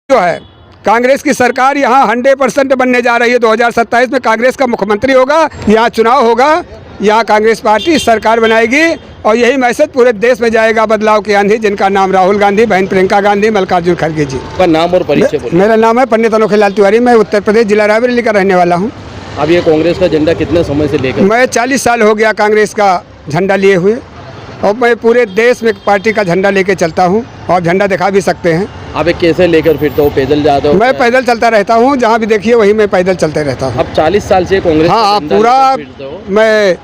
जो है कांग्रेस की सरकार यहाँ 100% बनने जा रही है। 2027 में कांग्रेस का मुख्यमंत्री होगा, यहाँ चुनाव होगा, यहाँ कांग्रेस पार्टी सरकार बनाएगी और यही मैसेज पूरे देश में जाएगा, बदलाव की आंधी, जिनका नाम राहुल गांधी, बहन प्रियंका गांधी, मल्लिकार्जुन खड़गे जी। का नाम और परिचय बोलिए। मेरा नाम है पंडित अनोखेलाल तिवारी, मैं उत्तर प्रदेश जिला रायबरेली का रहने वाला हूँ। अब ये कांग्रेस का झंडा कितने समय से लेकर? मैं 40 साल हो गया कांग्रेस का झंडा लिए हुए और मैं पूरे देश में पार्टी का झंडा लेके चलता हूँ और झंडा दिखा भी सकते हैं। आप एक कैसे लेकर फिरते हो? पैदल जाते हो? मैं पैदल चलता रहता हूँ, जहाँ भी देखिए वहीं मैं पैदल चलते रहता हूँ। अब 40 साल से कांग्रेस का हाँ, झंडा पूरा लेकर फिरते हो? मैं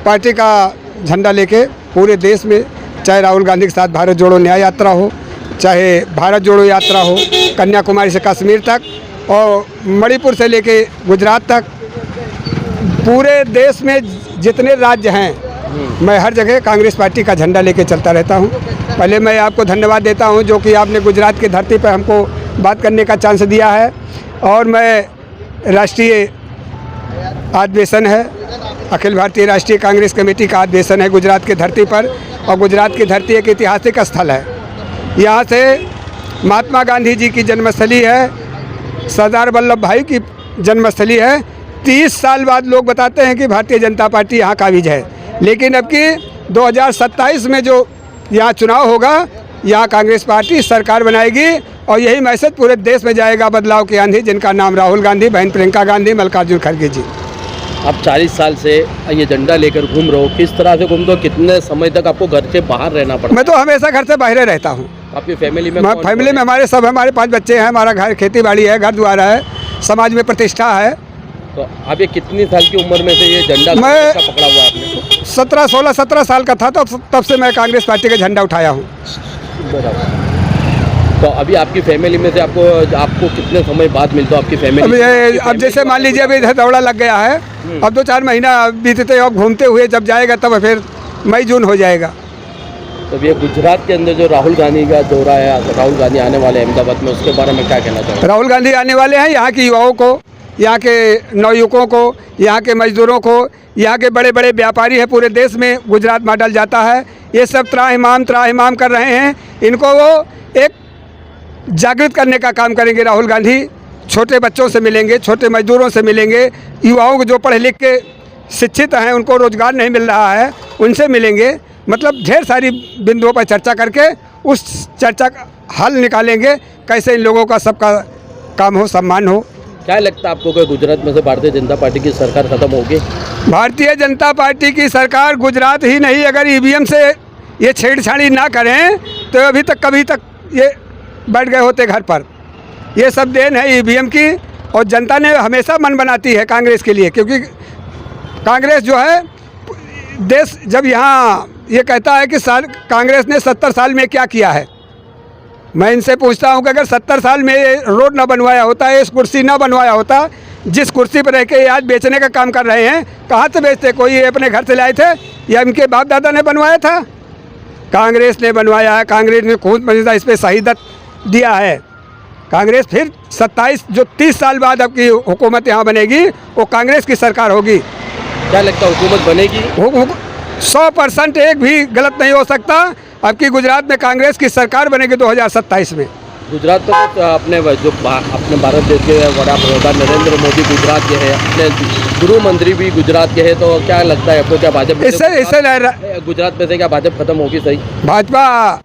पार्टी का झंडा लेके पूरे देश में, चाहे राहुल गांधी के साथ भारत जोड़ो न्याय यात्रा हो, चाहे भारत जोड़ो यात्रा हो, कन्याकुमारी से कश्मीर तक और मणिपुर से लेके गुजरात तक, पूरे देश में जितने राज्य हैं मैं हर जगह कांग्रेस पार्टी का झंडा लेके चलता रहता हूं। पहले मैं आपको धन्यवाद देता हूं जो कि आपने गुजरात की धरती पर हमको बात करने का चांस दिया है। और मैं राष्ट्रीय अधिवेशन है, अखिल भारतीय राष्ट्रीय कांग्रेस कमेटी का अधिवेशन है गुजरात की धरती पर, और गुजरात की धरती एक ऐतिहासिक स्थल है। यहाँ से महात्मा गांधी जी की जन्मस्थली है, सरदार वल्लभ भाई की जन्मस्थली है। 30 साल बाद लोग बताते हैं कि भारतीय जनता पार्टी यहाँ काबिज है, लेकिन अब की 2027 में जो यहाँ चुनाव होगा, यहाँ कांग्रेस पार्टी सरकार बनाएगी और यही मैसेज पूरे देश में जाएगा, बदलाव की आंधी, जिनका नाम राहुल गांधी, बहन प्रियंका गांधी, मल्लिकार्जुन खड़गे जी। आप 40 साल से ये झंडा लेकर घूम रहे हो, किस तरह से घूमते हो? कितने समय तक आपको घर से बाहर रहना पड़ता है? मैं तो हमेशा घर से बाहर रहता हूँ। आपकी फैमिली में फैमिली में हमारे 5 बच्चे हैं, हमारा घर खेती बाड़ी है, घर द्वारा है, समाज में प्रतिष्ठा है। तो आप ये कितनी साल की उम्र में से ये झंडा मैं पकड़ा हुआ है आपने? 17 साल का था, तो तब से मैं कांग्रेस पार्टी का झंडा उठाया हूँ। तो अभी आपकी फैमिली में से आपको कितने समय बाद मिलता है आपकी फैमिली? अब जैसे मान लीजिए अभी इधर दौड़ा लग गया है, अब 2-4 महीना बीतते अब घूमते हुए जब जाएगा तब फिर मई जून हो जाएगा। तो ये गुजरात के अंदर जो राहुल गांधी का दौरा है, राहुल गांधी आने वाले अहमदाबाद में, उसके बारे में क्या कहना चाहोगे? राहुल गांधी आने वाले हैं, यहाँ के युवाओं को, यहाँ के नवयुवकों को, यहाँ के मजदूरों को, यहाँ के बड़े बड़े व्यापारी हैं, पूरे देश में गुजरात मॉडल जाता है, ये सब त्राहिमाम कर रहे हैं। इनको वो एक जागृत करने का काम करेंगे राहुल गांधी। छोटे बच्चों से मिलेंगे, छोटे मजदूरों से मिलेंगे, युवाओं को जो पढ़े लिख के शिक्षित हैं, उनको रोज़गार नहीं मिल रहा है, उनसे मिलेंगे। मतलब ढेर सारी बिंदुओं पर चर्चा करके उस चर्चा का हल निकालेंगे, कैसे इन लोगों का सबका काम हो, सम्मान हो। क्या लगता है आपको कि गुजरात में से भारतीय जनता पार्टी की सरकार खत्म होगी? भारतीय जनता पार्टी की सरकार गुजरात ही नहीं, अगर ईवीएम से ये छेड़छाड़ी ना करें तो अभी तक कभी तक ये बैठ गए होते घर पर। ये सब देन है ईवीएम की, और जनता ने हमेशा मन बनाती है कांग्रेस के लिए, क्योंकि कांग्रेस जो है देश, जब यहाँ ये कहता है कि कांग्रेस ने 70 साल में क्या किया है, मैं इनसे पूछता हूँ कि अगर 70 साल में रोड ना बनवाया होता, इस कुर्सी ना बनवाया होता, जिस कुर्सी पर रह के आज बेचने का काम कर रहे हैं, कहाँ से बेचते? कोई ये अपने घर से लाए थे या इनके बाप दादा ने बनवाया था? कांग्रेस ने बनवाया है, कांग्रेस ने खूब मजीदा इस पर शहीदत दिया है। कांग्रेस फिर 30 साल बाद अब की हुकूमत यहाँ बनेगी, वो कांग्रेस की सरकार होगी। क्या लगता है हुकूमत बनेगी? 100% एक भी गलत नहीं हो सकता। अब की गुजरात में कांग्रेस की सरकार बनेगी 2027 में। गुजरात में तो अपने भारत देश के वड़ा प्रधान नरेंद्र मोदी गुजरात के हैं, अपने गृह मंत्री भी गुजरात के हैं, तो क्या लगता है आपको, क्या भाजपा इससे गुजरात में से क्या भाजपा खत्म होगी? सही, भाजपा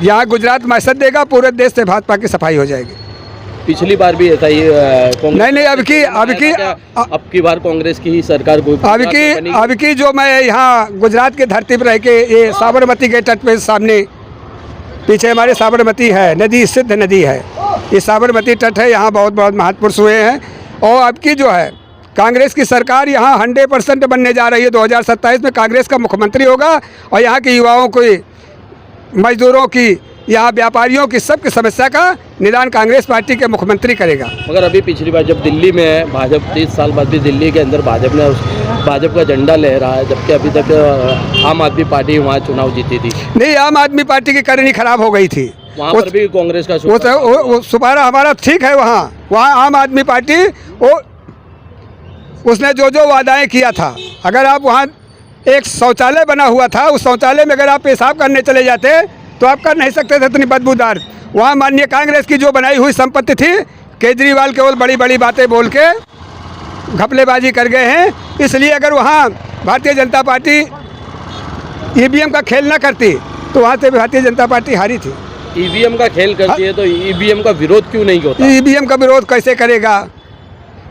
यहाँ गुजरात मैसेज देगा, पूरे देश से भाजपा की सफाई हो जाएगी। पिछली बार भी ऐसा ही नहीं, अब की बार कांग्रेस की ही सरकार अब की जो मैं यहाँ गुजरात की धरती पर रह के, ये साबरमती के तट पे सामने पीछे हमारे साबरमती है नदी, सिद्ध नदी है, ये साबरमती तट है, यहाँ बहुत बहुत महापुरुष हुए हैं। और अब की जो है कांग्रेस की सरकार यहाँ 100% बनने जा रही है। 2027 में कांग्रेस का मुख्यमंत्री होगा और यहाँ के युवाओं की, मजदूरों की, यहाँ व्यापारियों की, सबकी समस्या का निदान कांग्रेस पार्टी के मुख्यमंत्री करेगा। मगर अभी पिछली बार जब दिल्ली में भाजपा 30 साल बाद भी दिल्ली के अंदर भाजपा का झंडा लहरा है, जबकि अभी तक आम आदमी पार्टी वहाँ चुनाव जीती थी। नहीं, आम आदमी पार्टी की करनी खराब हो गई थी, वहाँ पर भी कांग्रेस का सुपारा हमारा ठीक है। वहाँ आम आदमी पार्टी उसने जो वादाएं किया था, अगर आप वहाँ एक शौचालय बना हुआ था, उस शौचालय में अगर आप पेशाब करने चले जाते तो आप कर नहीं सकते थे इतनी बदबूदार। वहाँ माननीय कांग्रेस की जो बनाई हुई संपत्ति थी, केजरीवाल केवल बड़ी बड़ी बातें बोल के घपलेबाजी कर गए हैं। इसलिए अगर वहाँ भारतीय जनता पार्टी ईवीएम का खेल न करती तो वहाँ से भारतीय जनता पार्टी हारी थी। ईवीएम का खेल करती है तो ईवीएम का विरोध क्यों नहीं होता? ईवीएम का विरोध कैसे करेगा?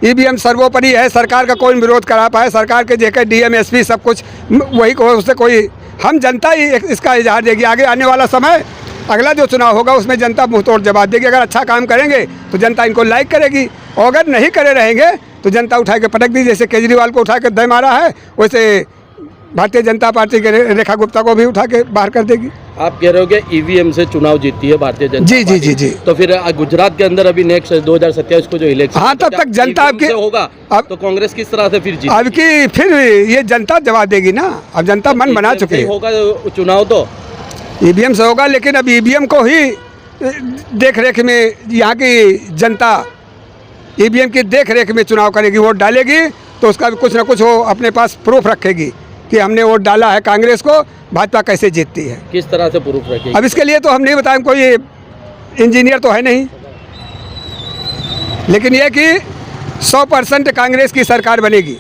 ईवीएम सर्वोपरि है, सरकार का कोई विरोध करा पाए? सरकार के जेके डीएम एसपी सब कुछ वही को, उससे कोई, हम जनता ही इसका इजहार देगी। आगे आने वाला समय, अगला जो चुनाव होगा उसमें जनता मुँह तोड़ जवाब देगी। अगर अच्छा काम करेंगे तो जनता इनको लाइक करेगी, और अगर नहीं करे रहेंगे तो जनता उठा के पटक दी। जैसे केजरीवाल को उठा के दे मारा है, वैसे भारतीय जनता पार्टी के रेखा गुप्ता को भी उठा के बाहर कर देगी। आप कह रहे हो कि ईवीएम से चुनाव जीतती है भारतीय जनता जी जी पार्टी। जी जी। तो फिर गुजरात के अंदर अभी नेक्स्ट 2027 को जो इलेक्शन, हाँ, तब तक जनता आपकी होगा अब तो कांग्रेस किस तरह से फिर जीत? अब की फिर ये जनता जवाब देगी ना। अब जनता मन बना चुकी है। होगा चुनाव तो ईवीएम से होगा, लेकिन अब ईवीएम को ही देख रेख में यहाँ की जनता ईवीएम की देख रेख में चुनाव करेगी, वोट डालेगी तो उसका भी कुछ ना कुछ वो अपने पास प्रूफ रखेगी कि हमने वोट डाला है कांग्रेस को, भाजपा कैसे जीतती है। किस तरह से प्रूफ रखेगी? अब इसके लिए तो हम नहीं बताएं, कोई इंजीनियर तो है नहीं, लेकिन ये कि 100% कांग्रेस की सरकार बनेगी।